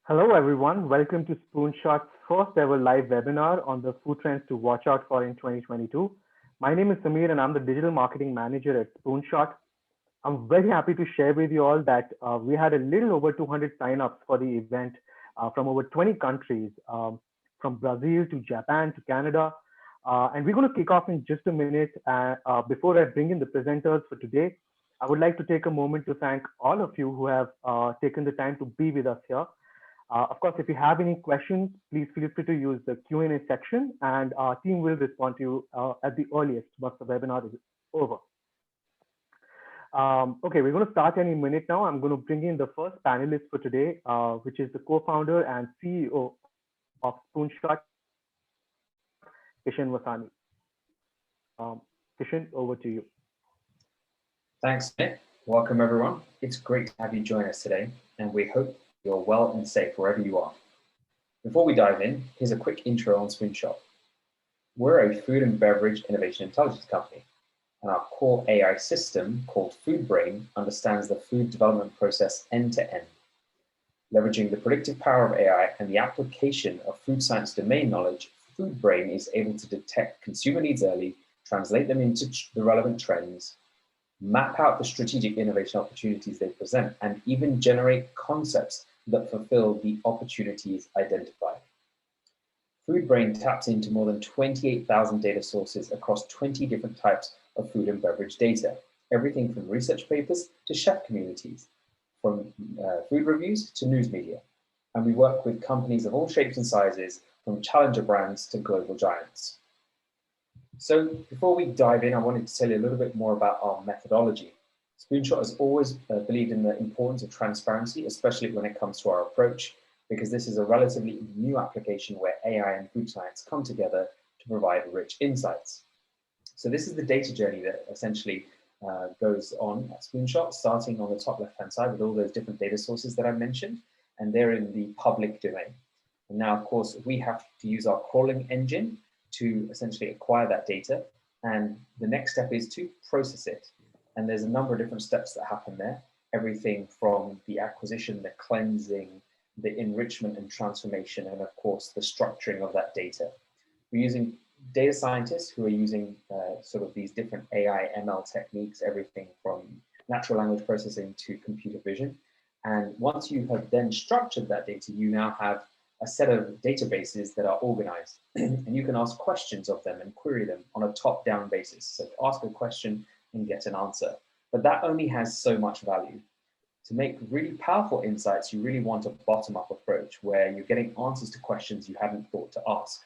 Hello, everyone. Welcome to Spoonshot's first ever live webinar on the food trends to watch out for in 2022. My name is Samir and I'm the digital marketing manager at Spoonshot. I'm very happy to share with you all that we had a little over 200 signups for the event from over 20 countries, from Brazil to Japan to Canada. And we're going to kick off in just a minute. Before I bring in the presenters for today, I would like to take a moment to thank all of you who have taken the time to be with us here. Of course, if you have any questions, please feel free to use the Q&A section and our team will respond to you at the earliest once the webinar is over. Okay, we're going to start any minute now. I'm going to bring in the first panelist for today, which is the co-founder and CEO of Spoonshot, Kishan Vasani. Kishan, over to you. Thanks, Nick. Welcome, everyone. It's great to have you join us today, and we hope you're well and safe wherever you are. Before we dive in, here's a quick intro on Spoonshot. We're a food and beverage innovation intelligence company, and our core AI system, called FoodBrain, understands the food development process end-to-end. Leveraging the predictive power of AI and the application of food science domain knowledge, FoodBrain is able to detect consumer needs early, translate them into the relevant trends, map out the strategic innovation opportunities they present, and even generate concepts that fulfill the opportunities identified. FoodBrain taps into more than 28,000 data sources across 20 different types of food and beverage data, everything from research papers to chef communities, from food reviews to news media. And we work with companies of all shapes and sizes, from challenger brands to global giants. So before we dive in, I wanted to tell you a little bit more about our methodology. Spoonshot has always believed in the importance of transparency, especially when it comes to our approach, because this is a relatively new application where AI and food science come together to provide rich insights. So this is the data journey that essentially goes on at Spoonshot, starting on the top left-hand side with all those different data sources that I mentioned, and they're in the public domain. And now, of course, we have to use our crawling engine to essentially acquire that data. And the next step is to process it. And there's a number of different steps that happen there, everything from the acquisition, the cleansing, the enrichment and transformation, and of course, the structuring of that data. We're using data scientists who are using sort of these different AI ML techniques, everything from natural language processing to computer vision. And once you have then structured that data, you now have a set of databases that are organized, and you can ask questions of them and query them on a top-down basis. So ask a question and get an answer. But that only has so much value. To make really powerful insights, you really want a bottom-up approach where you're getting answers to questions you hadn't thought to ask.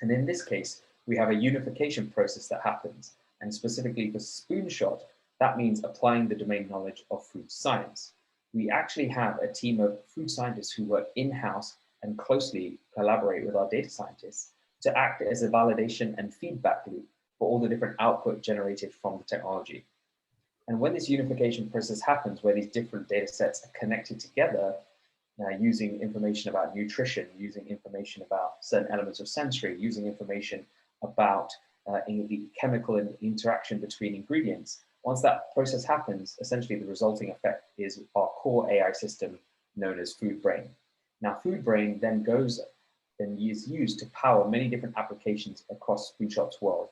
And in this case, we have a unification process that happens. And specifically for Spoonshot, that means applying the domain knowledge of food science. We actually have a team of food scientists who work in-house and closely collaborate with our data scientists to act as a validation and feedback loop for all the different output generated from the technology. And when this unification process happens, where these different data sets are connected together, using information about nutrition, using information about certain elements of sensory, using information about the chemical interaction between ingredients, once that process happens, essentially the resulting effect is our core AI system known as FoodBrain. Now, FoodBrain then goes and is used to power many different applications across Spoonshot's world.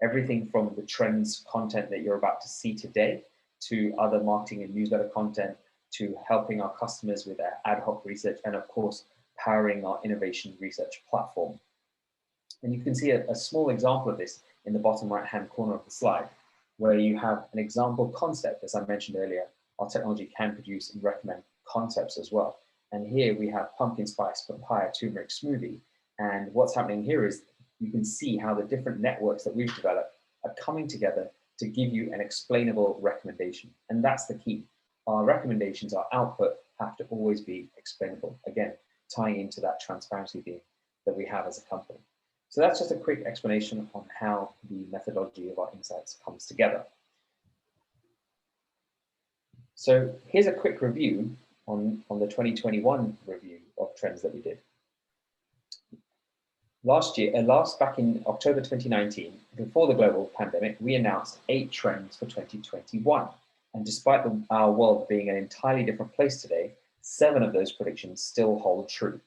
Everything from the trends content that you're about to see today, to other marketing and newsletter content, to helping our customers with their ad hoc research, and of course, powering our innovation research platform. And you can see a small example of this in the bottom right-hand corner of the slide, where you have an example concept. As I mentioned earlier, our technology can produce and recommend concepts as well. And here we have pumpkin spice papaya turmeric smoothie. And what's happening here is you can see how the different networks that we've developed are coming together to give you an explainable recommendation. And that's the key. Our recommendations, our output, have to always be explainable. Again, tying into that transparency theme that we have as a company. So that's just a quick explanation on how the methodology of our insights comes together. So here's a quick review on the 2021 review of trends that we did. Back in October 2019, before the global pandemic, we announced 8 trends for 2021. And despite our world being an entirely different place today, 7 of those predictions still hold true.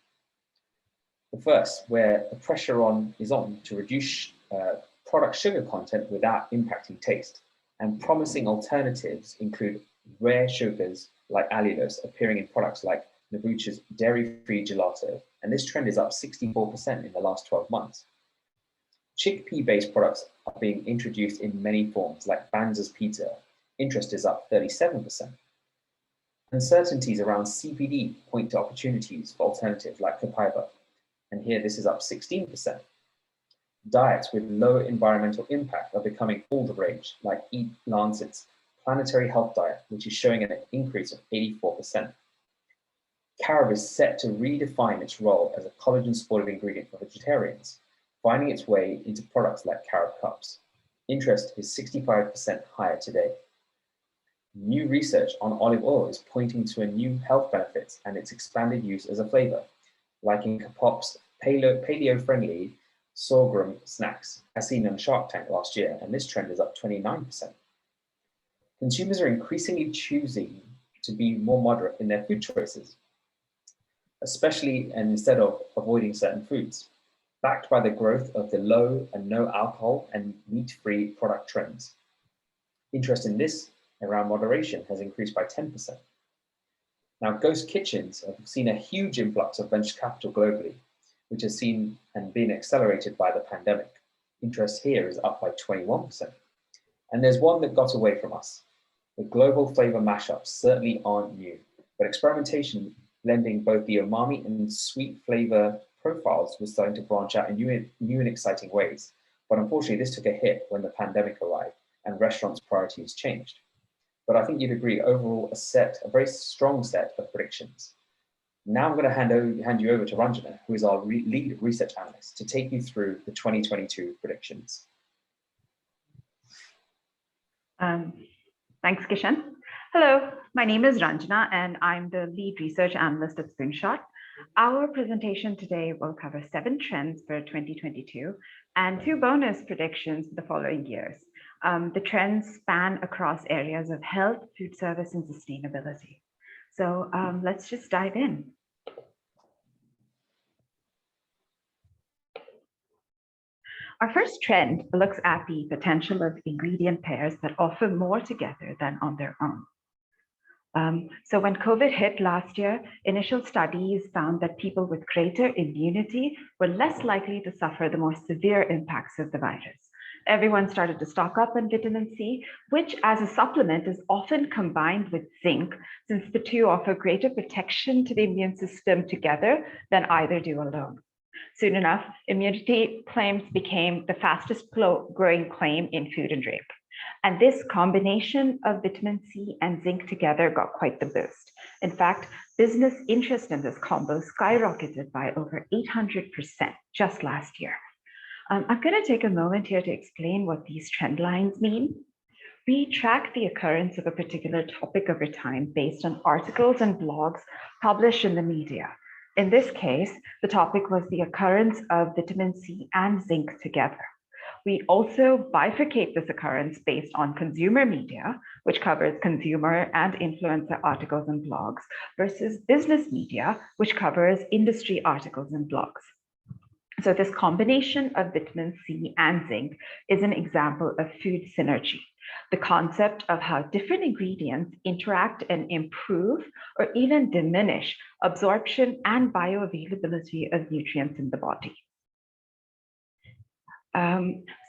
The first, where the pressure is on to reduce product sugar content without impacting taste, and promising alternatives include rare sugars like allulose appearing in products like Nabucha's dairy-free gelato, and this trend is up 64% in the last 12 months. Chickpea-based products are being introduced in many forms, like Banzas Pizza. Interest is up 37%. Uncertainties around CBD point to opportunities for alternatives like copaiba, and here this is up 16%. Diets with low environmental impact are becoming all the rage, like Eat Lancet's Planetary Health Diet, which is showing an increase of 84%. Carob is set to redefine its role as a collagen-supportive ingredient for vegetarians, finding its way into products like Carob cups. Interest is 65% higher today. New research on olive oil is pointing to a new health benefits and its expanded use as a flavor, like in Kapop's paleo-friendly sorghum snacks, as seen on Shark Tank last year, and this trend is up 29%. Consumers are increasingly choosing to be more moderate in their food choices, especially and instead of avoiding certain foods, backed by the growth of the low and no alcohol and meat-free product trends. Interest in this around moderation has increased by 10%. Now, ghost kitchens have seen a huge influx of venture capital globally, which has seen and been accelerated by the pandemic. Interest here is up by 21%. And there's one that got away from us. The global flavor mashups certainly aren't new, but experimentation blending both the umami and sweet flavor profiles was starting to branch out in new and exciting ways. But unfortunately, this took a hit when the pandemic arrived and restaurants' priorities changed. But I think you'd agree, overall, a very strong set of predictions. Now I'm going to hand you over to Ranjana, who is our lead research analyst, to take you through the 2022 predictions. Thanks, Kishan. Hello, my name is Ranjana, and I'm the lead research analyst at Spoonshot. Our presentation today will cover 7 trends for 2022 and 2 bonus predictions for the following years. The trends span across areas of health, food service, and sustainability. So let's just dive in. Our first trend looks at the potential of ingredient pairs that offer more together than on their own. So when COVID hit last year, initial studies found that people with greater immunity were less likely to suffer the more severe impacts of the virus. Everyone started to stock up on vitamin C, which as a supplement is often combined with zinc, since the two offer greater protection to the immune system together than either do alone. Soon enough, immunity claims became the fastest growing claim in food and drink. And this combination of vitamin C and zinc together got quite the boost. In fact, business interest in this combo skyrocketed by over 800% just last year. I'm going to take a moment here to explain what these trend lines mean. We track the occurrence of a particular topic over time based on articles and blogs published in the media. In this case, the topic was the occurrence of vitamin C and zinc together. We also bifurcate this occurrence based on consumer media, which covers consumer and influencer articles and blogs, versus business media, which covers industry articles and blogs. So this combination of vitamin C and zinc is an example of food synergy, the concept of how different ingredients interact and improve or even diminish absorption and bioavailability of nutrients in the body.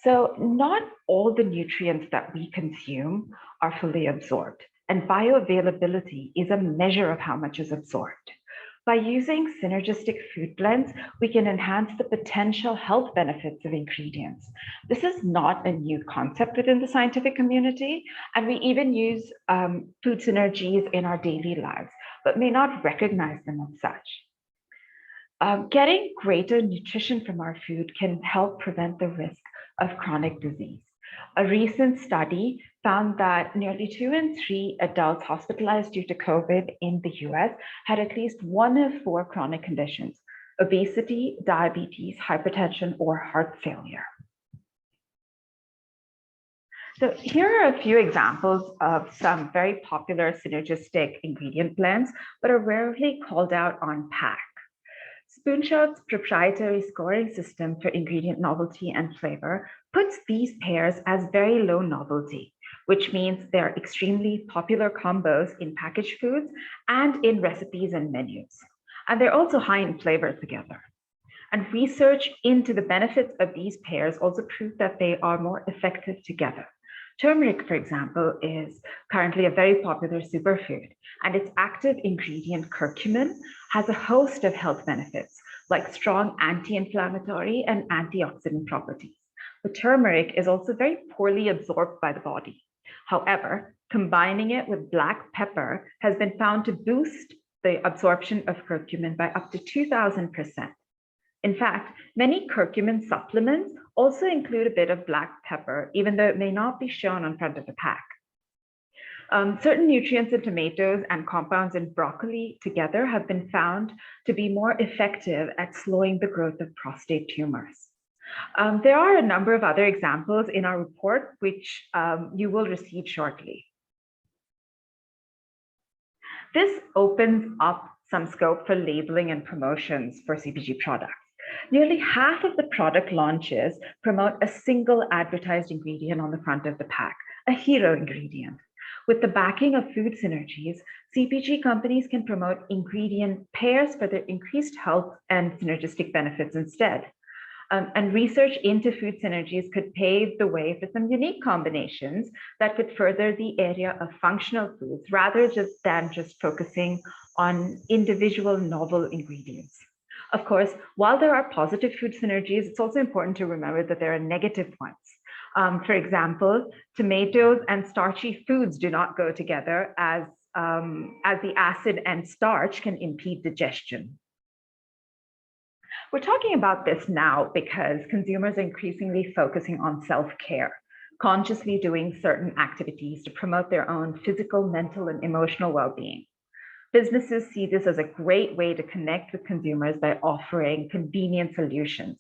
So not all the nutrients that we consume are fully absorbed, and bioavailability is a measure of how much is absorbed. By using synergistic food blends, we can enhance the potential health benefits of ingredients. This is not a new concept within the scientific community, and we even use food synergies in our daily lives, but may not recognize them as such. Getting greater nutrition from our food can help prevent the risk of chronic disease. A recent study found that nearly 2 in 3 adults hospitalized due to COVID in the US had at least 1 of 4 chronic conditions: obesity, diabetes, hypertension, or heart failure. So here are a few examples of some very popular synergistic ingredient blends, but are rarely called out on pack. Spoonshot's proprietary scoring system for ingredient novelty and flavor puts these pairs as very low novelty, which means they're extremely popular combos in packaged foods and in recipes and menus. And they're also high in flavor together. And research into the benefits of these pairs also proved that they are more effective together. Turmeric, for example, is currently a very popular superfood, and its active ingredient curcumin has a host of health benefits, like strong anti-inflammatory and antioxidant properties. The turmeric is also very poorly absorbed by the body. However, combining it with black pepper has been found to boost the absorption of curcumin by up to 2,000%. In fact, many curcumin supplements also include a bit of black pepper, even though it may not be shown on front of the pack. Certain nutrients in tomatoes and compounds in broccoli together have been found to be more effective at slowing the growth of prostate tumors. There are a number of other examples in our report, which you will receive shortly. This opens up some scope for labeling and promotions for CPG products. Nearly half of the product launches promote a single advertised ingredient on the front of the pack, a hero ingredient. With the backing of food synergies, CPG companies can promote ingredient pairs for their increased health and synergistic benefits instead. And research into food synergies could pave the way for some unique combinations that could further the area of functional foods rather than just focusing on individual novel ingredients. Of course, while there are positive food synergies, it's also important to remember that there are negative ones. For example, tomatoes and starchy foods do not go together as the acid and starch can impede digestion. We're talking about this now because consumers are increasingly focusing on self-care, consciously doing certain activities to promote their own physical, mental, and emotional well-being. Businesses see this as a great way to connect with consumers by offering convenient solutions.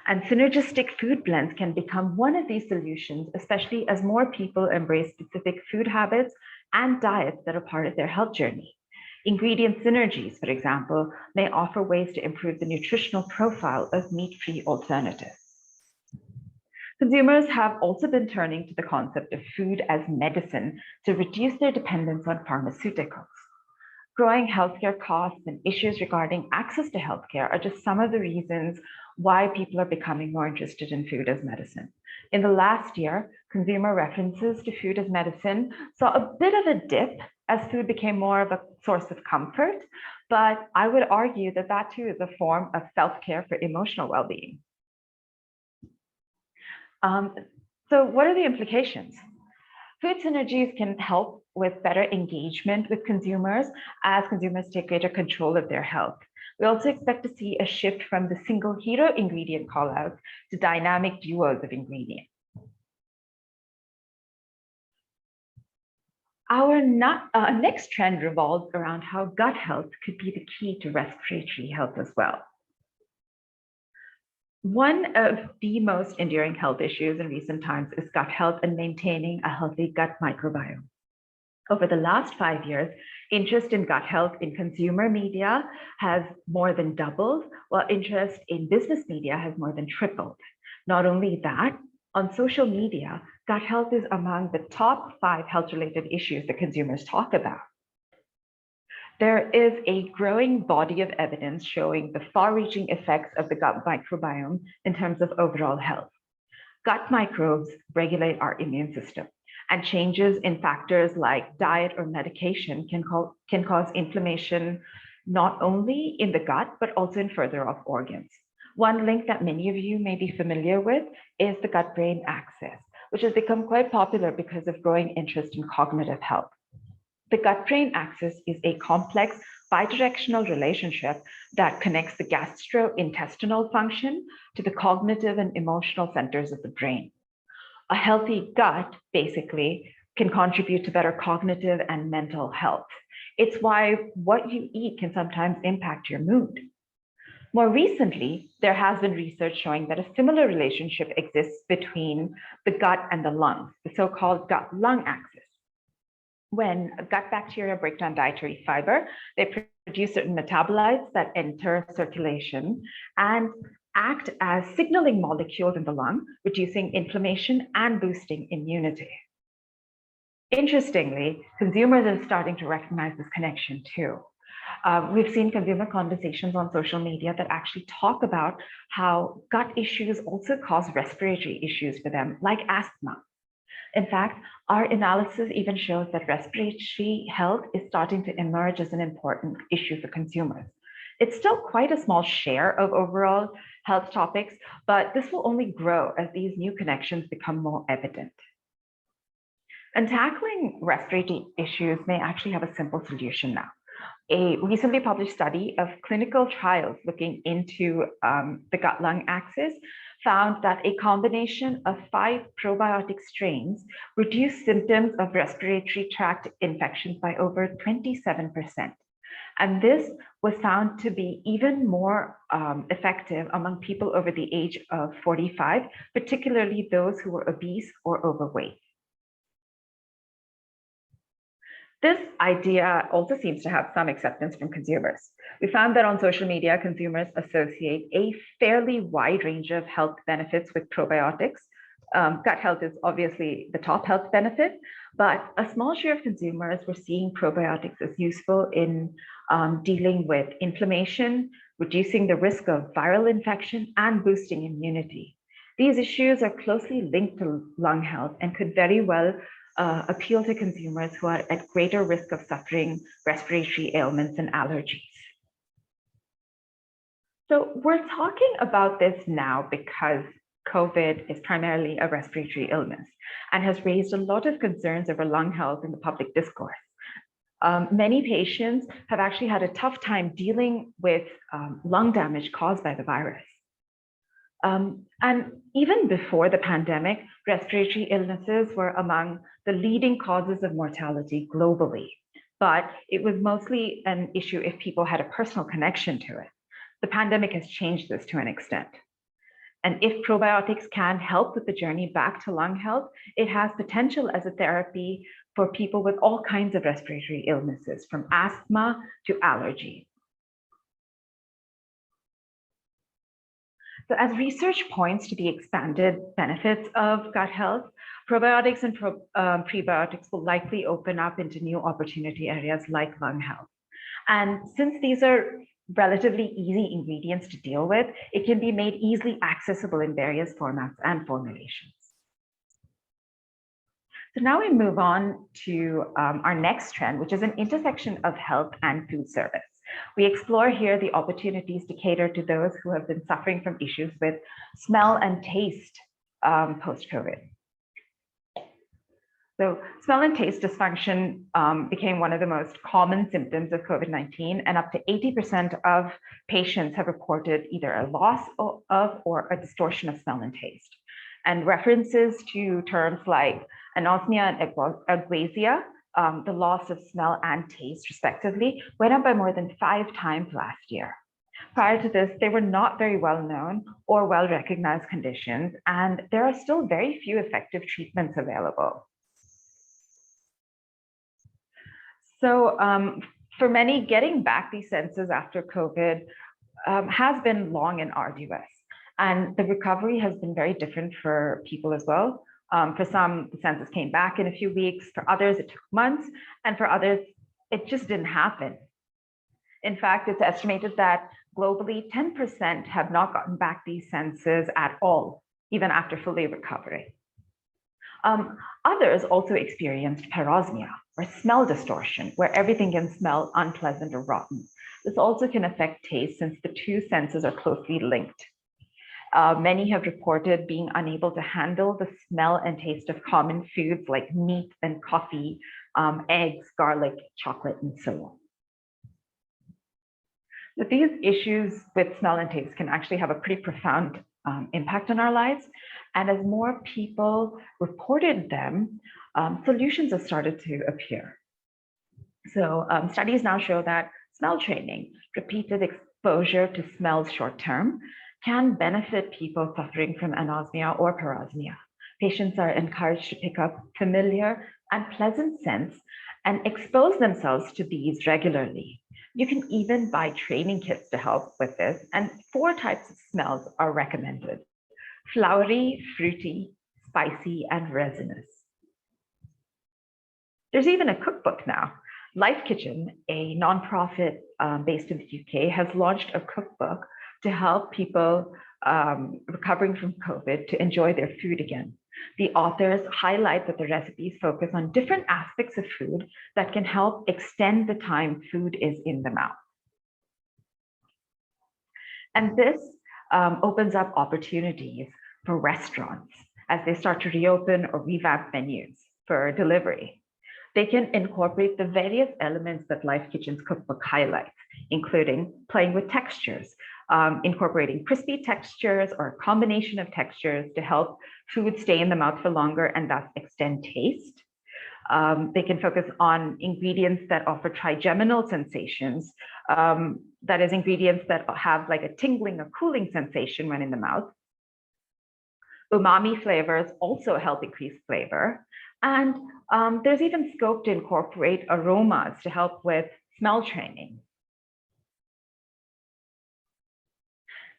And synergistic food blends can become one of these solutions, especially as more people embrace specific food habits and diets that are part of their health journey. Ingredient synergies, for example, may offer ways to improve the nutritional profile of meat-free alternatives. Consumers have also been turning to the concept of food as medicine to reduce their dependence on pharmaceuticals. Growing healthcare costs and issues regarding access to healthcare are just some of the reasons why people are becoming more interested in food as medicine. In the last year, consumer references to food as medicine saw a bit of a dip as food became more of a source of comfort, but I would argue that that too is a form of self-care for emotional well-being. So what are the implications? Food synergies can help with better engagement with consumers as consumers take greater control of their health. We also expect to see a shift from the single hero ingredient callouts to dynamic duos of ingredients. Our next trend revolves around how gut health could be the key to respiratory health as well. One of the most enduring health issues in recent times is gut health and maintaining a healthy gut microbiome. Over the last 5 years, interest in gut health in consumer media has more than doubled, while interest in business media has more than tripled. Not only that, on social media, gut health is among the top 5 health-related issues that consumers talk about. There is a growing body of evidence showing the far-reaching effects of the gut microbiome in terms of overall health. Gut microbes regulate our immune system, and changes in factors like diet or medication can cause inflammation not only in the gut, but also in further off organs. One link that many of you may be familiar with is the gut-brain axis, which has become quite popular because of growing interest in cognitive health. The gut-brain axis is a complex bidirectional relationship that connects the gastrointestinal function to the cognitive and emotional centers of the brain. A healthy gut basically can contribute to better cognitive and mental health. It's why what you eat can sometimes impact your mood. More recently, there has been research showing that a similar relationship exists between the gut and the lungs, the so-called gut-lung axis. When gut bacteria break down dietary fiber, they produce certain metabolites that enter circulation and act as signaling molecules in the lung, reducing inflammation and boosting immunity. Interestingly, consumers are starting to recognize this connection too. We've seen consumer conversations on social media that actually talk about how gut issues also cause respiratory issues for them, like asthma. In fact, our analysis even shows that respiratory health is starting to emerge as an important issue for consumers. It's still quite a small share of overall health topics, but this will only grow as these new connections become more evident. And tackling respiratory issues may actually have a simple solution now. A recently published study of clinical trials looking into the gut-lung axis found that a combination of 5 probiotic strains reduced symptoms of respiratory tract infections by over 27%. And this was found to be even more effective among people over the age of 45, particularly those who were obese or overweight. This idea also seems to have some acceptance from consumers. We found that on social media, consumers associate a fairly wide range of health benefits with probiotics. Gut health is obviously the top health benefit, but a small share of consumers were seeing probiotics as useful in dealing with inflammation, reducing the risk of viral infection, and boosting immunity. These issues are closely linked to lung health and could very well appeal to consumers who are at greater risk of suffering respiratory ailments and allergies. So we're talking about this now because COVID is primarily a respiratory illness and has raised a lot of concerns over lung health in the public discourse. Many patients have actually had a tough time dealing with lung damage caused by the virus. And even before the pandemic, respiratory illnesses were among the leading causes of mortality globally, but it was mostly an issue if people had a personal connection to it. The pandemic has changed this to an extent. And if probiotics can help with the journey back to lung health, it has potential as a therapy for people with all kinds of respiratory illnesses, from asthma to allergy. So as research points to the expanded benefits of gut health, probiotics and prebiotics will likely open up into new opportunity areas like lung health. And since these are relatively easy ingredients to deal with, it can be made easily accessible in various formats and formulations. So now we move on to our next trend, which is an intersection of health and food service. We explore here the opportunities to cater to those who have been suffering from issues with smell and taste post-COVID. So smell and taste dysfunction became one of the most common symptoms of COVID-19, and up to 80% of patients have reported either a loss of or a distortion of smell and taste. And references to terms like anosmia and aglasia, the loss of smell and taste respectively, went up by more than 5 times last year. Prior to this, they were not very well known or well recognized conditions, and there are still very few effective treatments available. So for many, getting back these senses after COVID has been long and arduous, and the recovery has been very different for people as well. For some, the senses came back in a few weeks. For others, it took months. And for others, it just didn't happen. In fact, it's estimated that globally, 10% have not gotten back these senses at all, even after fully recovering. Others also experienced parosmia, or smell distortion, where everything can smell unpleasant or rotten. This also can affect taste since the two senses are closely linked. Many have reported being unable to handle the smell and taste of common foods like meat and coffee, eggs, garlic, chocolate, and so on. But these issues with smell and taste can actually have a pretty profound impact on our lives. And as more people reported them, solutions have started to appear. So studies now show that smell training, repeated exposure to smells short-term can benefit people suffering from anosmia or parosmia. Patients are encouraged to pick up familiar and pleasant scents and expose themselves to these regularly. You can even buy training kits to help with this, and 4 types of smells are recommended: flowery, fruity, spicy, and resinous. There's even a cookbook now. Life Kitchen, a nonprofit based in the UK, has launched a cookbook to help people recovering from COVID to enjoy their food again. The authors highlight that the recipes focus on different aspects of food that can help extend the time food is in the mouth. And this opens up opportunities for restaurants as they start to reopen or revamp menus for delivery. They can incorporate the various elements that Life Kitchen's cookbook highlights, including playing with textures, incorporating crispy textures or a combination of textures to help food stay in the mouth for longer and thus extend taste. They can focus on ingredients that offer trigeminal sensations, that is, ingredients that have like a tingling or cooling sensation when in the mouth. Umami flavors also help increase flavor. And there's even scope to incorporate aromas to help with smell training.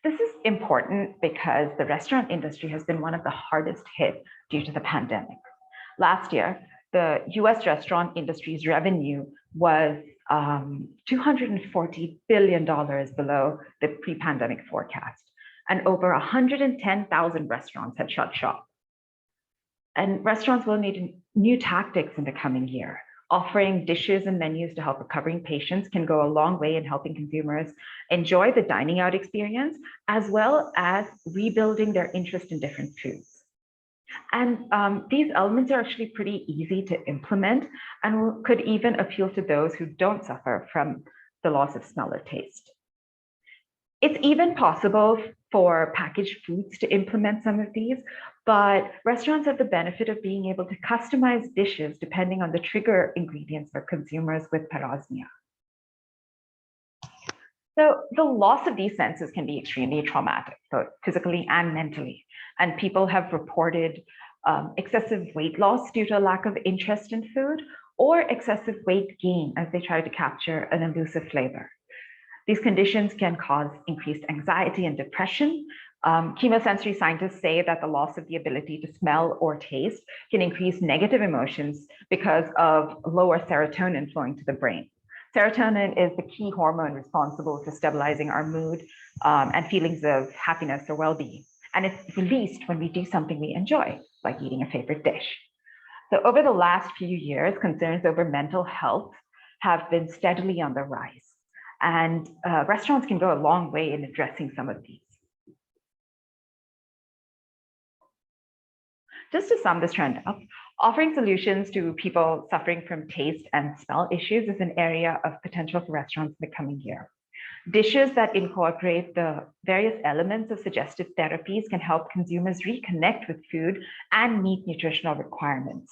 This is important because the restaurant industry has been one of the hardest hit due to the pandemic. Last year, the US restaurant industry's revenue was $240 billion below the pre-pandemic forecast, and over 110,000 restaurants had shut shop. And restaurants will need new tactics in the coming year. Offering dishes and menus to help recovering patients can go a long way in helping consumers enjoy the dining out experience, as well as rebuilding their interest in different foods. And these elements are actually pretty easy to implement and could even appeal to those who don't suffer from the loss of smell or taste. It's even possible for packaged foods to implement some of these, but restaurants have the benefit of being able to customize dishes depending on the trigger ingredients for consumers with parosmia. So the loss of these senses can be extremely traumatic, both physically and mentally. And people have reported excessive weight loss due to a lack of interest in food, or excessive weight gain as they try to capture an elusive flavor. These conditions can cause increased anxiety and depression. Chemosensory scientists say that the loss of the ability to smell or taste can increase negative emotions because of lower serotonin flowing to the brain. Serotonin is the key hormone responsible for stabilizing our mood and feelings of happiness or well-being. And it's released when we do something we enjoy, like eating a favorite dish. So over the last few years, concerns over mental health have been steadily on the rise. And restaurants can go a long way in addressing some of these. Just to sum this trend up, offering solutions to people suffering from taste and smell issues is an area of potential for restaurants in the coming year. Dishes that incorporate the various elements of suggested therapies can help consumers reconnect with food and meet nutritional requirements.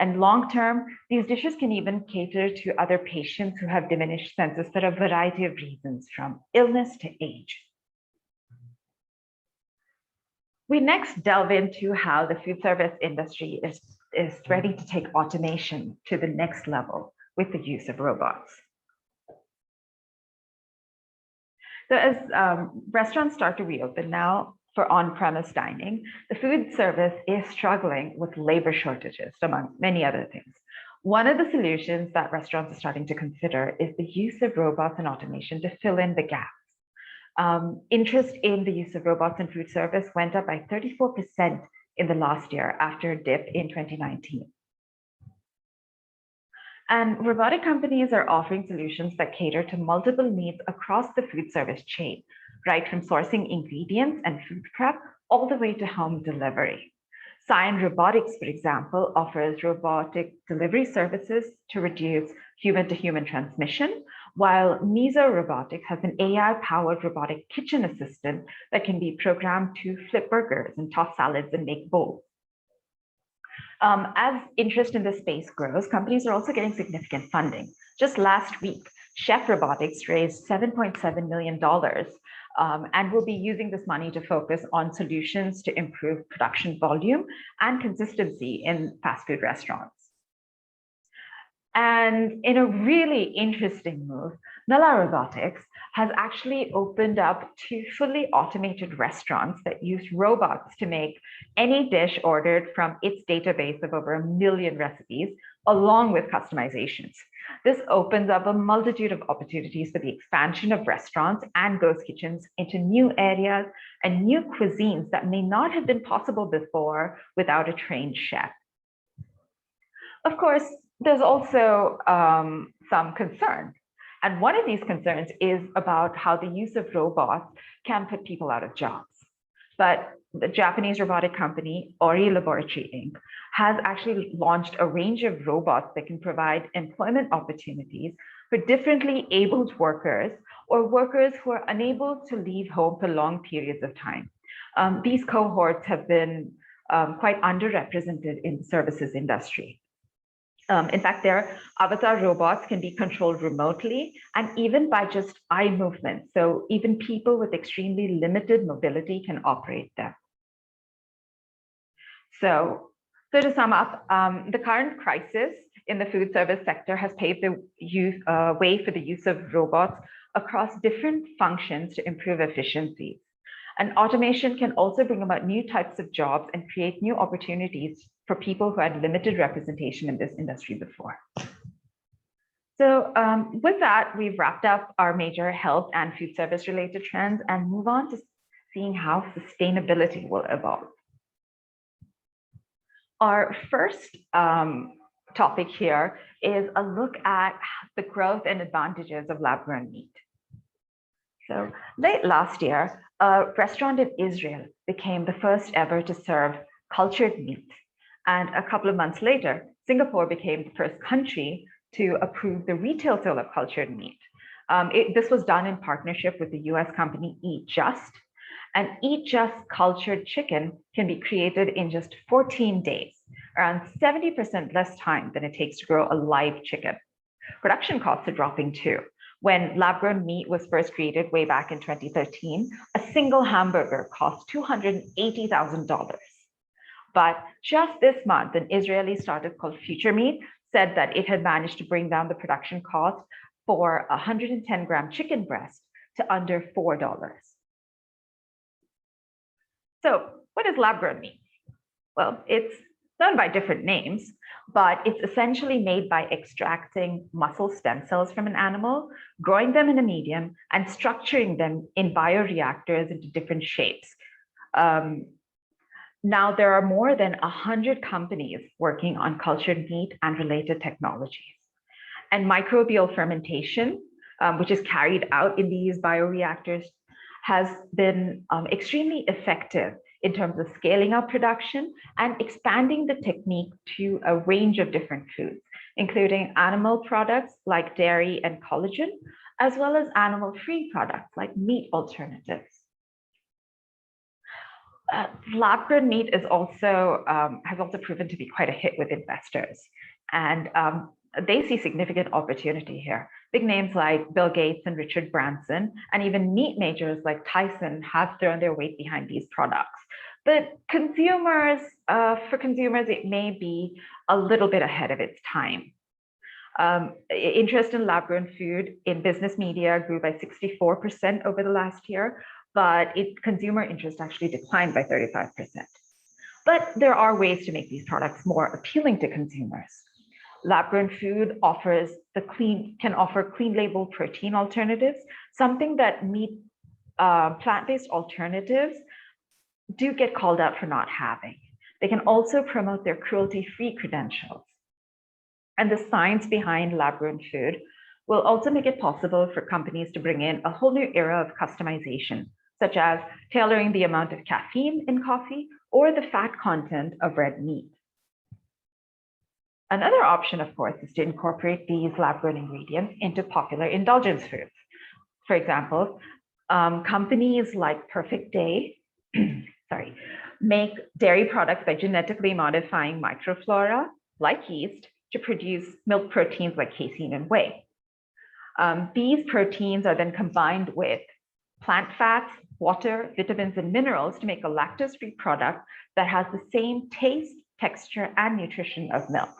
And long-term, these dishes can even cater to other patients who have diminished senses for a variety of reasons, from illness to age. We next delve into how the food service industry is ready to take automation to the next level with the use of robots. So as restaurants start to reopen now for on-premise dining, the food service is struggling with labor shortages, among many other things. One of the solutions that restaurants are starting to consider is the use of robots and automation to fill in the gaps. Interest in the use of robots in food service went up by 34% in the last year after a dip in 2019. And robotic companies are offering solutions that cater to multiple needs across the food service chain, right from sourcing ingredients and food prep all the way to home delivery. Cyan Robotics, for example, offers robotic delivery services to reduce human-to-human transmission, while Miso Robotics has an AI-powered robotic kitchen assistant that can be programmed to flip burgers and toss salads and make bowls. As interest in this space grows, companies are also getting significant funding. Just last week, Chef Robotics raised $7.7 million and will be using this money to focus on solutions to improve production volume and consistency in fast food restaurants. And in a really interesting move, Nala Robotics has actually opened up 2 fully automated restaurants that use robots to make any dish ordered from its database of over 1 million recipes, along with customizations. This opens up a multitude of opportunities for the expansion of restaurants and ghost kitchens into new areas and new cuisines that may not have been possible before without a trained chef. Of course, there's also some concern. And one of these concerns is about how the use of robots can put people out of jobs. But the Japanese robotic company, Ori Laboratory Inc., has actually launched a range of robots that can provide employment opportunities for differently abled workers or workers who are unable to leave home for long periods of time. These cohorts have been quite underrepresented in the services industry. In fact, their avatar robots can be controlled remotely and even by just eye movement. So even people with extremely limited mobility can operate them. So to sum up, the current crisis in the food service sector has paved the way for the use of robots across different functions to improve efficiency. And automation can also bring about new types of jobs and create new opportunities for people who had limited representation in this industry before. So with that, we've wrapped up our major health and food service related trends and move on to seeing how sustainability will evolve. Our first topic here is a look at the growth and advantages of lab-grown meat. So late last year, a restaurant in Israel became the first ever to serve cultured meat. And a couple of months later, Singapore became the first country to approve the retail sale of cultured meat. This was done in partnership with the US company Eat Just. And Eat Just cultured chicken can be created in just 14 days, around 70% less time than it takes to grow a live chicken. Production costs are dropping too. When lab-grown meat was first created way back in 2013, a single hamburger cost $280,000. But just this month, an Israeli startup called Future Meat said that it had managed to bring down the production cost for a 110-gram chicken breast to under $4. So what is lab-grown meat? Well, it's known by different names, but it's essentially made by extracting muscle stem cells from an animal, growing them in a medium, and structuring them in bioreactors into different shapes. Now, there are more than 100 companies working on cultured meat and related technologies. And microbial fermentation, which is carried out in these bioreactors, has been extremely effective in terms of scaling up production and expanding the technique to a range of different foods, including animal products like dairy and collagen, as well as animal-free products like meat alternatives. Lab-grown meat is also has also proven to be quite a hit with investors, and they see significant opportunity here. Big names like Bill Gates and Richard Branson, and even meat majors like Tyson have thrown their weight behind these products. But consumers, for consumers, it may be a little bit ahead of its time. Interest in lab-grown food in business media grew by 64% over the last year, but consumer interest actually declined by 35%. But there are ways to make these products more appealing to consumers. Lab-grown food can offer clean label protein alternatives, something that plant-based alternatives do get called out for not having. They can also promote their cruelty-free credentials. And the science behind lab-grown food will also make it possible for companies to bring in a whole new era of customization, such as tailoring the amount of caffeine in coffee or the fat content of red meat. Another option, of course, is to incorporate these lab-grown ingredients into popular indulgence foods. For example, companies like Perfect Day make dairy products by genetically modifying microflora, like yeast, to produce milk proteins like casein and whey. These proteins are then combined with plant fats, water, vitamins, and minerals to make a lactose-free product that has the same taste, texture, and nutrition of milk.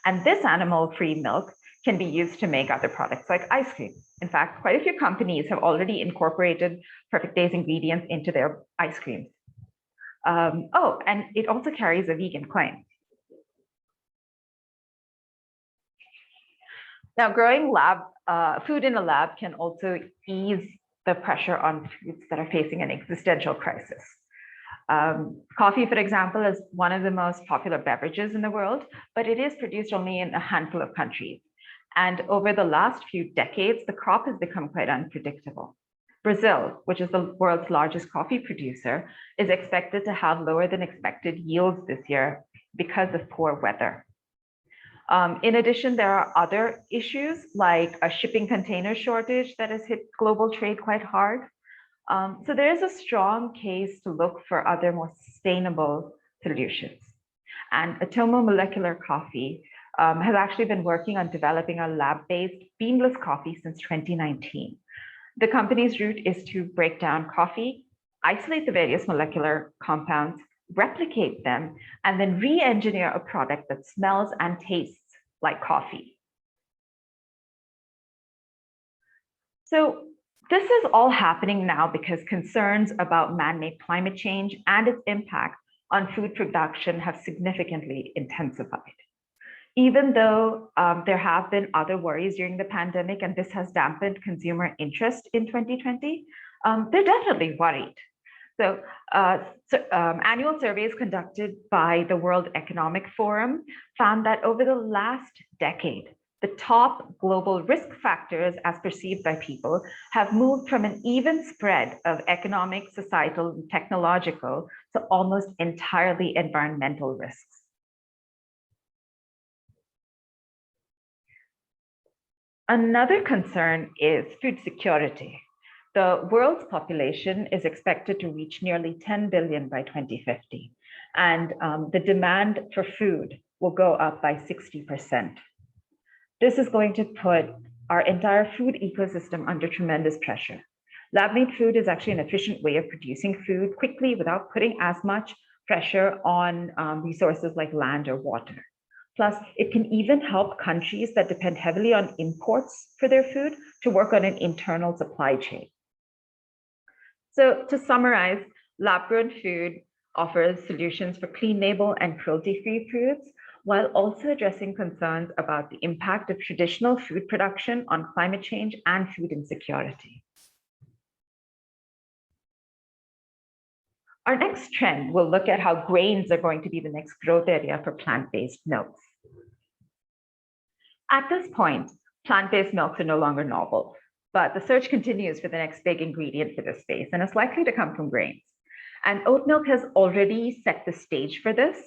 And this animal-free milk can be used to make other products like ice cream. In fact, quite a few companies have already incorporated Perfect Day's ingredients into their ice creams. Oh, and it also carries a vegan claim. Now, growing food in a lab can also ease the pressure on foods that are facing an existential crisis. Coffee, for example, is one of the most popular beverages in the world, but it is produced only in a handful of countries. And over the last few decades, the crop has become quite unpredictable. Brazil, which is the world's largest coffee producer, is expected to have lower than expected yields this year because of poor weather. In addition, there are other issues like a shipping container shortage that has hit global trade quite hard. So there is a strong case to look for other more sustainable solutions. And Atomo Molecular Coffee has actually been working on developing a lab-based beanless coffee since 2019. The company's route is to break down coffee, isolate the various molecular compounds, replicate them, and then re-engineer a product that smells and tastes like coffee. So this is all happening now because concerns about man-made climate change and its impact on food production have significantly intensified. Even though there have been other worries during the pandemic, and this has dampened consumer interest in 2020, they're definitely worried. So annual surveys conducted by the World Economic Forum found that over the last decade, the top global risk factors as perceived by people have moved from an even spread of economic, societal, and technological to almost entirely environmental risks. Another concern is food security. The world's population is expected to reach nearly 10 billion by 2050, and the demand for food will go up by 60%. This is going to put our entire food ecosystem under tremendous pressure. Lab-made food is actually an efficient way of producing food quickly without putting as much pressure on resources like land or water. Plus, it can even help countries that depend heavily on imports for their food to work on an internal supply chain. So to summarize, lab-grown food offers solutions for clean label and cruelty-free foods, while also addressing concerns about the impact of traditional food production on climate change and food insecurity. Our next trend will look at how grains are going to be the next growth area for plant-based milks. At this point, plant-based milks are no longer novel, but the search continues for the next big ingredient for this space, and it's likely to come from grains. And oat milk has already set the stage for this.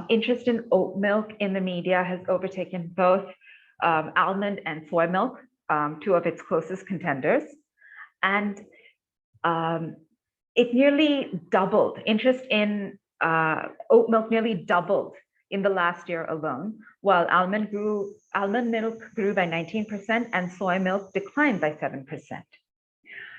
Interest in oat milk in the media has overtaken both almond and soy milk, two of its closest contenders. And it nearly doubled. Interest in oat milk nearly doubled in the last year alone, while almond milk grew by 19% and soy milk declined by 7%.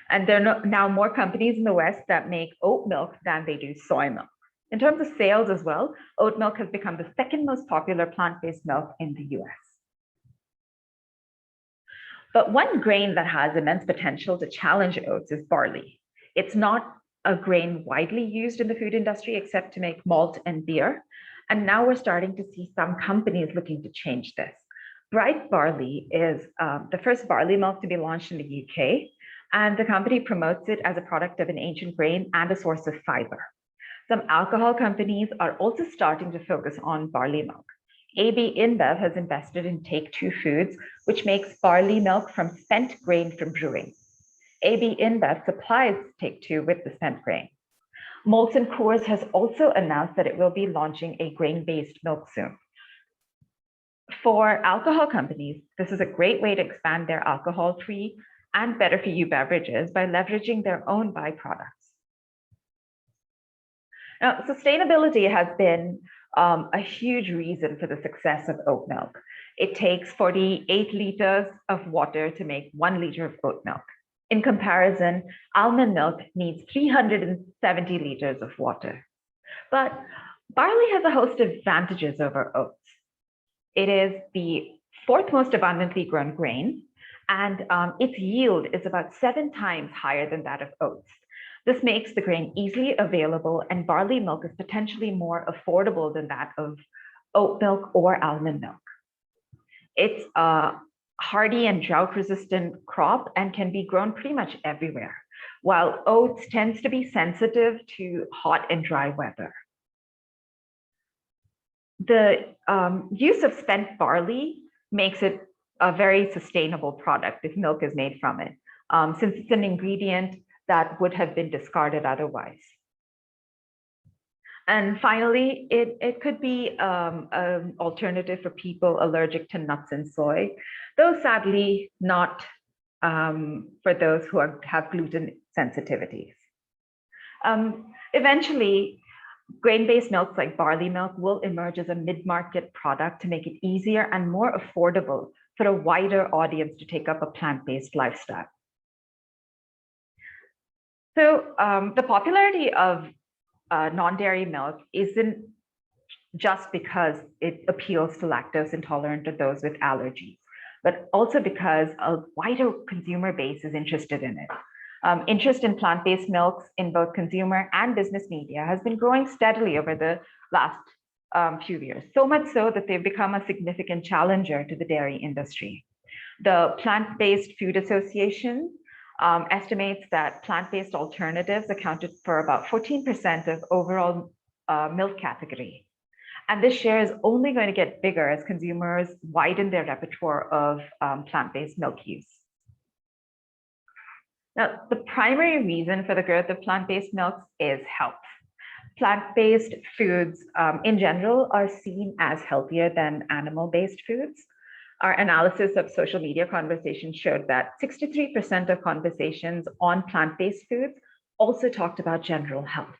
And there are now more companies in the West that make oat milk than they do soy milk. In terms of sales as well, oat milk has become the second most popular plant-based milk in the US. But one grain that has immense potential to challenge oats is barley. It's not a grain widely used in the food industry except to make malt and beer. And now we're starting to see some companies looking to change this. Bright Barley is the first barley milk to be launched in the UK, and the company promotes it as a product of an ancient grain and a source of fiber. Some alcohol companies are also starting to focus on barley milk. AB InBev has invested in Take Two Foods, which makes barley milk from spent grain from brewing. AB InBev supplies Take Two with the spent grain. Molson Coors has also announced that it will be launching a grain-based milk soon. For alcohol companies, this is a great way to expand their alcohol-free and better-for-you beverages by leveraging their own byproducts. Now, sustainability has been a huge reason for the success of oat milk. it takes 48 liters of water to make 1 liter of oat milk. In comparison, almond milk needs 370 liters of water. But barley has a host of advantages over oats. It is the fourth most abundantly grown grain, and its yield is about 7 times higher than that of oats. This makes the grain easily available, and barley milk is potentially more affordable than that of oat milk or almond milk. It's a hardy and drought-resistant crop and can be grown pretty much everywhere, while oats tends to be sensitive to hot and dry weather. The use of spent barley makes it a very sustainable product if milk is made from it, since it's an ingredient that would have been discarded otherwise. And finally, it could be an alternative for people allergic to nuts and soy, though sadly not for those who have gluten sensitivities. Eventually, grain-based milks like barley milk will emerge as a mid-market product to make it easier and more affordable for a wider audience to take up a plant-based lifestyle. So the popularity of non-dairy milk isn't just because it appeals to lactose intolerant or those with allergies, but also because a wider consumer base is interested in it. Interest in plant-based milks in both consumer and business media has been growing steadily over the last few years, so much so that they've become a significant challenger to the dairy industry. The Plant-Based Food Association estimates that plant-based alternatives accounted for about 14% of overall milk category. And this share is only going to get bigger as consumers widen their repertoire of plant-based milk use. Now, the primary reason for the growth of plant-based milks is health. Plant-based foods in general are seen as healthier than animal-based foods. Our analysis of social media conversations showed that 63% of conversations on plant-based foods also talked about general health.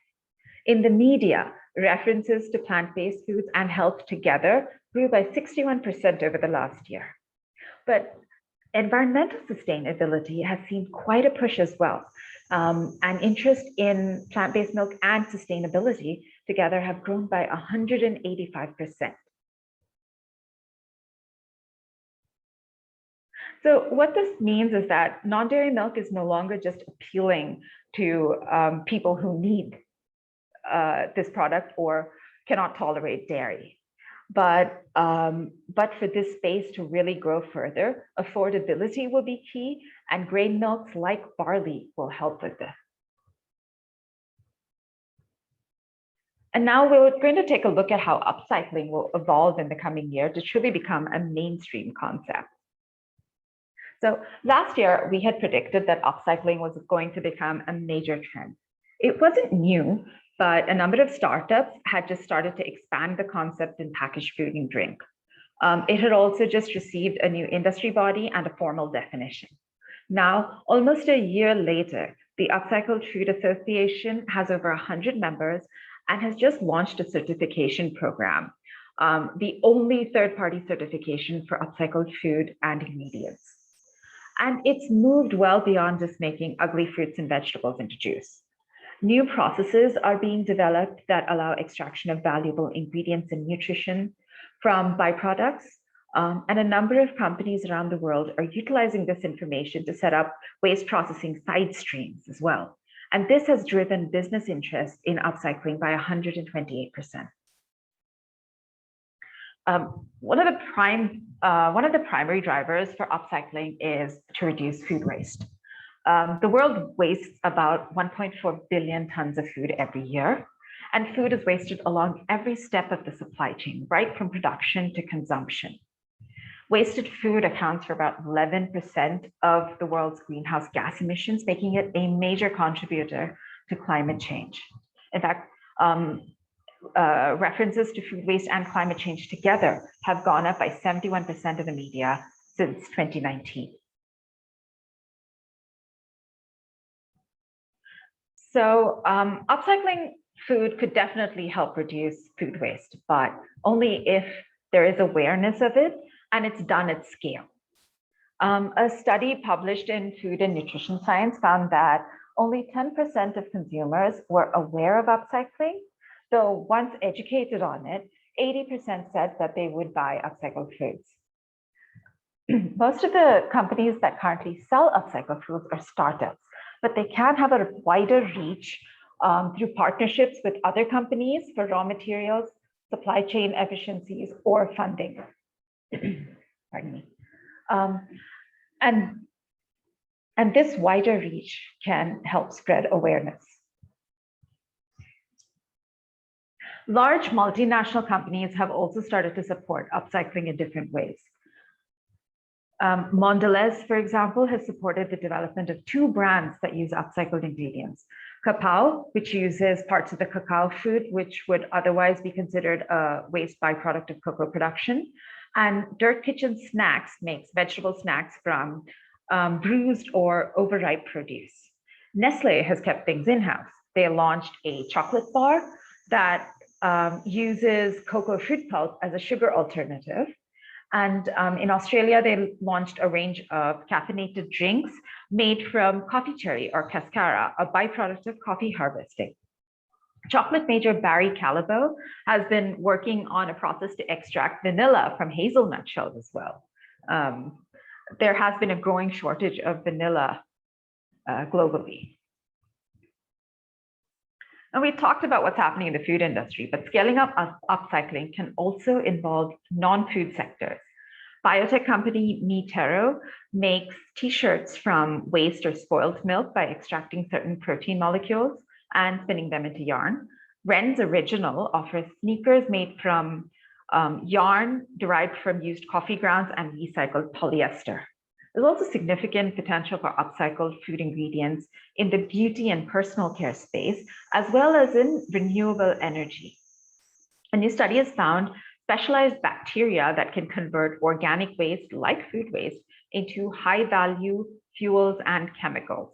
In the media, references to plant-based foods and health together grew by 61% over the last year. But environmental sustainability has seen quite a push as well. And interest in plant-based milk and sustainability together have grown by 185%. So what this means is that non-dairy milk is no longer just appealing to people who need this product or cannot tolerate dairy. But for this space to really grow further, affordability will be key, and grain milks like barley will help with this. And now we're going to take a look at how upcycling will evolve in the coming year to truly become a mainstream concept. So last year, we had predicted that upcycling was going to become a major trend. It wasn't new, but a number of startups had just started to expand the concept in packaged food and drink. It had also just received a new industry body and a formal definition. Now, almost a year later, the Upcycled Food Association has over 100 members and has just launched a certification program, the only third-party certification for upcycled food and ingredients. And it's moved well beyond just making ugly fruits and vegetables into juice. New processes are being developed that allow extraction of valuable ingredients and nutrition from byproducts. And a number of companies around the world are utilizing this information to set up waste processing side streams as well. And this has driven business interest in upcycling by 128%. One of the primary drivers for upcycling is to reduce food waste. The world wastes about 1.4 billion tons of food every year, and food is wasted along every step of the supply chain, right from production to consumption. Wasted food accounts for about 11% of the world's greenhouse gas emissions, making it a major contributor to climate change. In fact, references to food waste and climate change together have gone up by 71% of the media since 2019. So upcycling food could definitely help reduce food waste, but only if there is awareness of it and it's done at scale. A study published in Food and Nutrition Science found that only 10% of consumers were aware of upcycling, though once educated on it, 80% said that they would buy upcycled foods. Most of the companies that currently sell upcycled foods are startups, but they can have a wider reach through partnerships with other companies for raw materials, supply chain efficiencies, or funding. Pardon me. And this wider reach can help spread awareness. Large multinational companies have also started to support upcycling in different ways. Mondelez, for example, has supported the development of 2 brands that use upcycled ingredients. Cacao, which uses parts of the cacao fruit, which would otherwise be considered a waste byproduct of cocoa production. And Dirt Kitchen Snacks makes vegetable snacks from bruised or overripe produce. Nestle has kept things in-house. They launched a chocolate bar that uses cocoa fruit pulp as a sugar alternative. And in Australia, they launched a range of caffeinated drinks made from coffee cherry or cascara, a byproduct of coffee harvesting. Chocolate major Barry Callebaut has been working on a process to extract vanilla from hazelnut shells as well. There has been a growing shortage of vanilla globally. And we talked about what's happening in the food industry, but scaling up upcycling can also involve non-food sectors. Biotech company Metero makes t-shirts from waste or spoiled milk by extracting certain protein molecules and spinning them into yarn. Wren's Original offers sneakers made from yarn derived from used coffee grounds and recycled polyester. There's also significant potential for upcycled food ingredients in the beauty and personal care space, as well as in renewable energy. A new study has found specialized bacteria that can convert organic waste, like food waste, into high-value fuels and chemicals.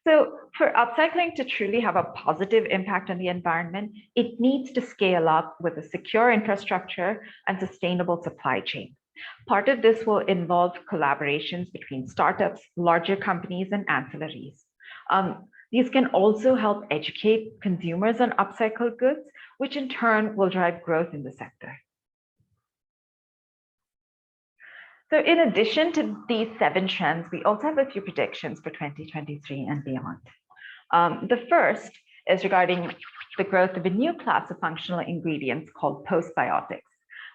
So for upcycling to truly have a positive impact on the environment, it needs to scale up with a secure infrastructure and sustainable supply chain. Part of this will involve collaborations between startups, larger companies, and ancillaries. These can also help educate consumers on upcycled goods, which in turn will drive growth in the sector. So in addition to these 7 trends, we also have a few predictions for 2023 and beyond. The first is regarding the growth of a new class of functional ingredients called postbiotics.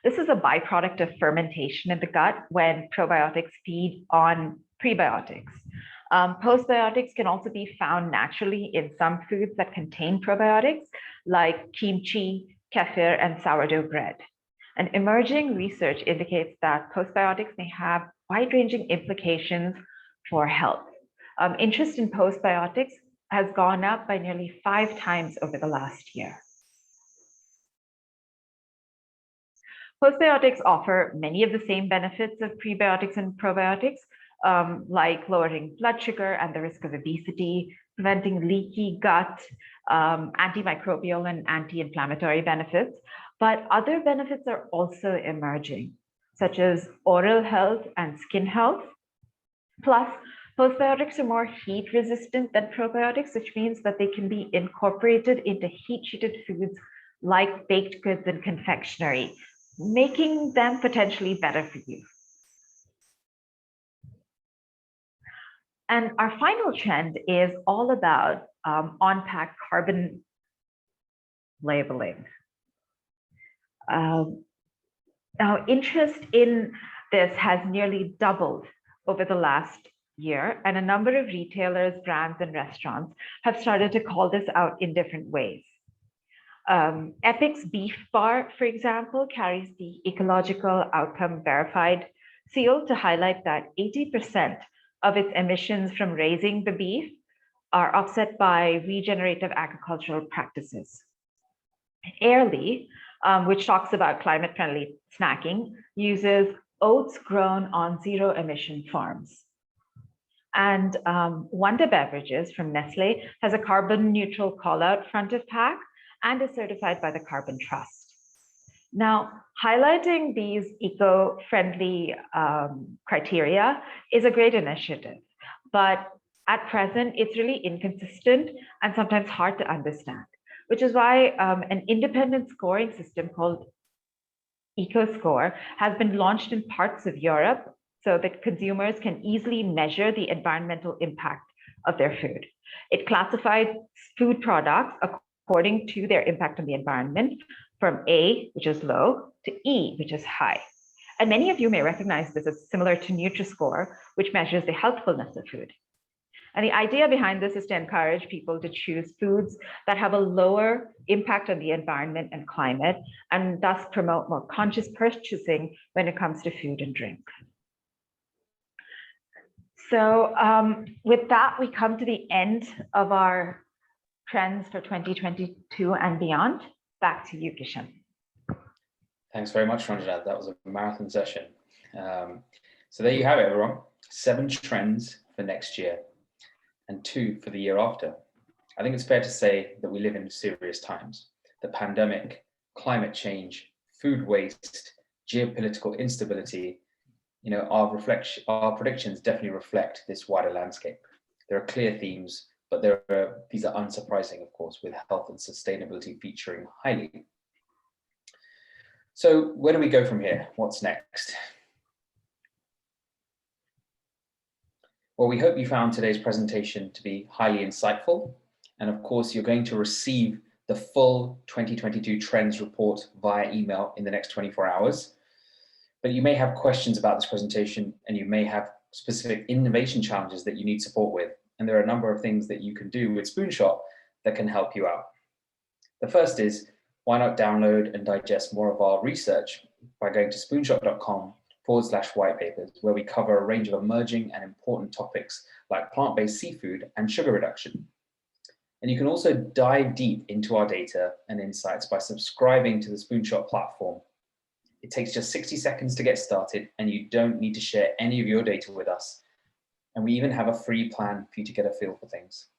This is a byproduct of fermentation in the gut when probiotics feed on prebiotics. Postbiotics can also be found naturally in some foods that contain probiotics, like kimchi, kefir, and sourdough bread. And emerging research indicates that postbiotics may have wide-ranging implications for health. Interest in postbiotics has gone up by nearly 5 times over the last year. Postbiotics offer many of the same benefits of prebiotics and probiotics, like lowering blood sugar and the risk of obesity, preventing leaky gut, antimicrobial and anti-inflammatory benefits. But other benefits are also emerging, such as oral health and skin health. Plus, postbiotics are more heat resistant than probiotics, which means that they can be incorporated into heat-treated foods like baked goods and confectionery, making them potentially better for you. And our final trend is all about on-pack carbon labeling. Now, interest in this has nearly doubled over the last year, and a number of retailers, brands, and restaurants have started to call this out in different ways. Epic's beef bar, for example, carries the ecological outcome verified seal to highlight that 80% of its emissions from raising the beef are offset by regenerative agricultural practices. Airly, which talks about climate-friendly snacking, uses oats grown on zero-emission farms. And Wonder Beverages from Nestle has a carbon-neutral call-out front of pack and is certified by the Carbon Trust. Now, highlighting these eco-friendly criteria is a great initiative, but at present, it's really inconsistent and sometimes hard to understand, which is why an independent scoring system called EcoScore has been launched in parts of Europe so that consumers can easily measure the environmental impact of their food. It classifies food products according to their impact on the environment from A, which is low, to E, which is high. And many of you may recognize this as similar to Nutri-Score, which measures the healthfulness of food. And the idea behind this is to encourage people to choose foods that have a lower impact on the environment and climate, and thus promote more conscious purchasing when it comes to food and drink. So with that, we come to the end of our trends for 2022 and beyond. Back to you, Kishan. Thanks very much, Ranjana. That was a marathon session. So there you have it, everyone. 7 trends for next year and 2 for the year after. I think it's fair to say that we live in serious times. The pandemic, climate change, food waste, geopolitical instability, our predictions definitely reflect this wider landscape. There are clear themes, but these are unsurprising, of course, with health and sustainability featuring highly. So where do we go from here? What's next? Well, we hope you found today's presentation to be highly insightful. And of course, you're going to receive the full 2022 trends report via email in the next 24 hours. But you may have questions about this presentation, and you may have specific innovation challenges that you need support with. And there are a number of things that you can do with Spoonshot that can help you out. The first is, why not download and digest more of our research by going to spoonshot.com/whitepapers, where we cover a range of emerging and important topics like plant-based seafood and sugar reduction. And you can also dive deep into our data and insights by subscribing to the Spoonshot platform. It takes just 60 seconds to get started, and you don't need to share any of your data with us. And we even have a free plan for you to get a feel for things.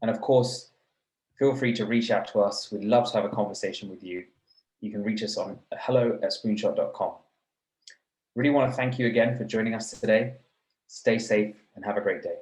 And of course, feel free to reach out to us. We'd love to have a conversation with you. You can reach us on hello@spoonshot.com. Really want to thank you again for joining us today. Stay safe and have a great day.